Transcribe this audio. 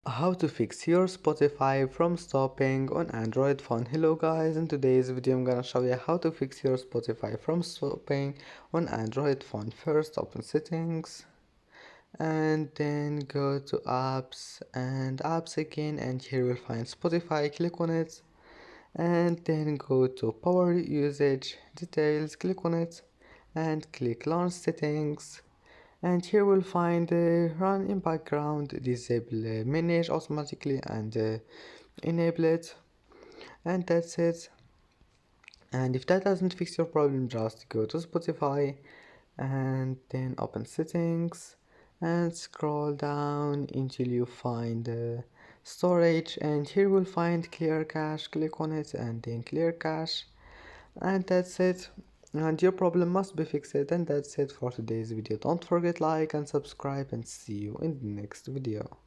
How to fix your Spotify from stopping on Android phone. Hello guys, in today's video I'm gonna show you how to fix your Spotify from stopping on Android phone. First open settings and then go to apps and apps again, and here you'll find Spotify. Click on it and then go to power usage details, click on it and click launch settings, and here we'll find run in background, disable manage automatically and enable it, and that's it. And if that doesn't fix your problem, just go to Spotify and then open settings and scroll down until you find storage, and here we'll find clear cache. Click on it and then clear cache, and that's it, and your problem must be fixed. And that's it for today's video. Don't forget like and subscribe, and see you in the next video.